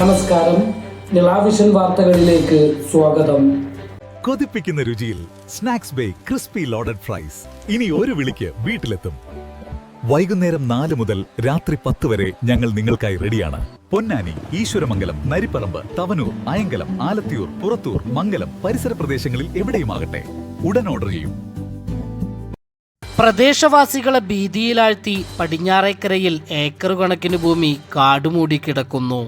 നമസ്കാരം, നിലാവിഷൻ വാർത്തകളിലേക്ക് സ്വാഗതം. കൊതിപ്പിക്കുന്ന രുചിയിൽ Snacks Bay crispy loaded fries ഇനി ഒരു വിളിക്ക് വീട്ടിലെത്തും. വൈകുന്നേരം 4 മുതൽ രാത്രി 10 വരെ ഞങ്ങൾ നിങ്ങൾക്കായി റെഡിയാണ്. പൊന്നാനി, ഈശ്വരമംഗലം, നരിപ്പറമ്പ്, തവനൂർ, അയങ്കലം, ആലത്തിയൂർ, പുറത്തൂർ, മംഗലം പരിസര പ്രദേശങ്ങളിൽ എവിടെയുമാകട്ടെ, ഉടൻ ഓർഡർ ചെയ്യും. പ്രദേശവാസികളെ ഭീതിയിലാഴ്ത്തി പടിഞ്ഞാറേക്കരയിൽ ഏക്കർ കണക്കിന് ഭൂമി കാടുമൂടി കിടക്കുന്നു.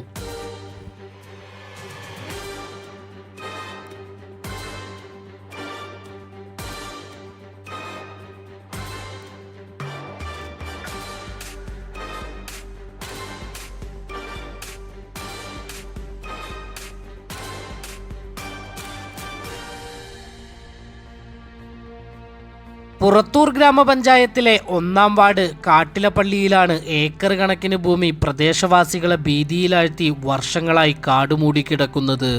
പുറത്തൂർ ഗ്രാമപഞ്ചായത്തിലെ 1-ാം വാർഡ് കാട്ടിലപ്പള്ളിയിലാണ് ഏക്കർ കണക്കിന് ഭൂമി പ്രദേശവാസികളെ ഭീതിയിലാഴ്ത്തി വർഷങ്ങളായി കാടുമൂടി കിടക്കുന്നത്.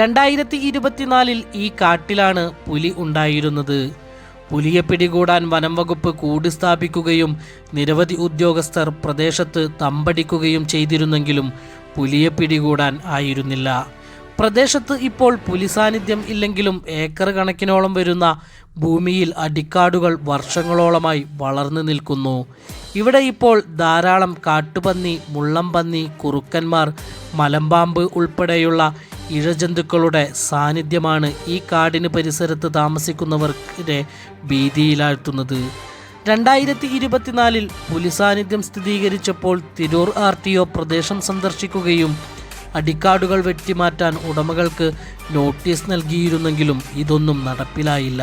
2024 ഈ കാട്ടിലാണ് പുലി ഉണ്ടായിരുന്നത്. പുലിയെ പിടികൂടാൻ വനം വകുപ്പ് കൂട് സ്ഥാപിക്കുകയും നിരവധി ഉദ്യോഗസ്ഥർ പ്രദേശത്ത് തമ്പടിക്കുകയും ചെയ്തിരുന്നെങ്കിലും പുലിയെ പിടികൂടാൻ ആയിരുന്നില്ല. പ്രദേശത്ത് ഇപ്പോൾ പുലി സാന്നിധ്യം ഇല്ലെങ്കിലും ഏക്കർ കണക്കിനോളം വരുന്ന ഭൂമിയിൽ അടിക്കാടുകൾ വർഷങ്ങളോളമായി വളർന്നു നിൽക്കുന്നു. ഇവിടെ ഇപ്പോൾ ധാരാളം കാട്ടുപന്നി, മുള്ളംപന്നി, കുറുക്കന്മാർ, മലമ്പാമ്പ് ഉൾപ്പെടെയുള്ള ഇഴജന്തുക്കളുടെ സാന്നിധ്യമാണ് ഈ കാടിന് പരിസരത്ത് താമസിക്കുന്നവരെ ഭീതിയിലാഴ്ത്തുന്നത്. 2024 പുലി സാന്നിധ്യം സ്ഥിരീകരിച്ചപ്പോൾ തിരൂർ RTO പ്രദേശം സന്ദർശിക്കുകയും അടിക്കാടുകൾ വെട്ടിമാറ്റാൻ ഉടമകൾക്ക് നോട്ടീസ് നൽകിയിരുന്നെങ്കിലും ഇതൊന്നും നടപ്പിലായില്ല.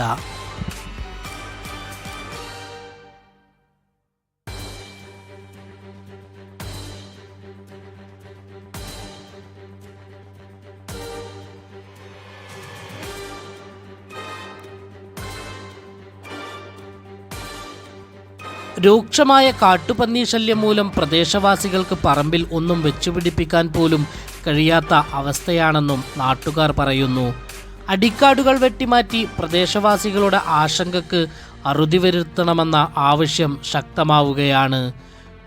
രൂക്ഷമായ കാട്ടുപന്നി ശല്യം മൂലം പ്രദേശവാസികൾക്ക് പറമ്പിൽ ഒന്നും വെച്ചുപിടിപ്പിക്കാൻ പോലും കഴിയാത്ത അവസ്ഥയാണെന്നും നാട്ടുകാർ പറയുന്നു. അടിക്കാടുകൾ വെട്ടിമാറ്റി പ്രദേശവാസികളുടെ ആശങ്കയ്ക്ക് അറുതി വരുത്തണമെന്ന ആവശ്യം ശക്തമാവുകയാണ്.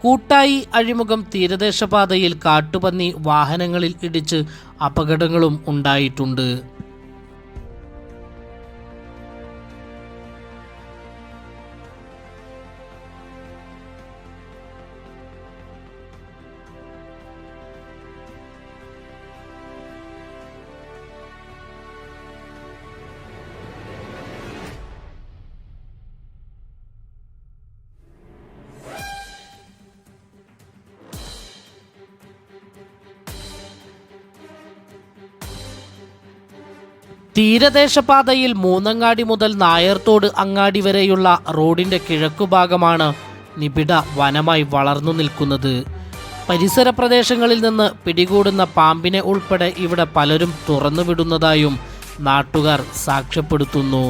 കൂട്ടായി അഴിമുഖം തീരദേശപാതയിൽ കാട്ടുപന്നി വാഹനങ്ങളിൽ ഇടിച്ച് അപകടങ്ങളും ഉണ്ടായിട്ടുണ്ട്. തീരദേശപാതയിൽ മൂന്നങ്ങാടി മുതൽ നായർത്തോട് അങ്ങാടി വരെയുള്ള റോഡിൻ്റെ കിഴക്കുഭാഗമാണ് നിബിഡ വനമായി വളർന്നു നിൽക്കുന്നത്. പരിസര പ്രദേശങ്ങളിൽ നിന്ന് പിടികൂടുന്ന പാമ്പിനെ ഉൾപ്പെടെ ഇവിടെ പലരും തുറന്നുവിടുന്നതായും നാട്ടുകാർ സാക്ഷ്യപ്പെടുത്തുന്നു.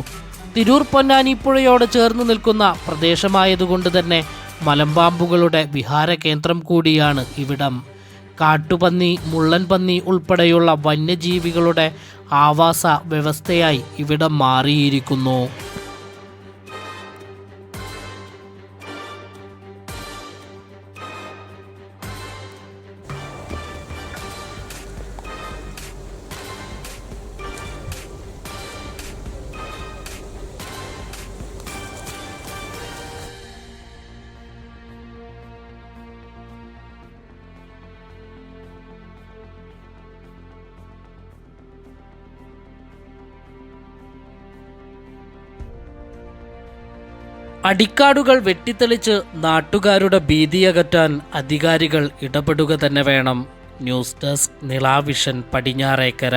തിരൂർ പൊന്നാനി പുഴയോട് ചേർന്ന് നിൽക്കുന്ന പ്രദേശമായതുകൊണ്ട് തന്നെ മലമ്പാമ്പുകളുടെ വിഹാര കേന്ദ്രം കൂടിയാണ് ഇവിടം. കാട്ടുപന്നി, മുള്ളൻപന്നി ഉൾപ്പെടെയുള്ള വന്യജീവികളുടെ ആവാസ വ്യവസ്ഥയായി ഇവിടം മാറിയിരിക്കുന്നു. അടിക്കാടുകൾ വെട്ടിത്തെളിച്ച് നാട്ടുകാരുടെ ഭീതിയകറ്റാൻ അധികാരികൾ ഇടപെടുക തന്നെ വേണം. ന്യൂസ് ഡെസ്ക്, നിലാവിഷൻ, പടിഞ്ഞാറേക്കര.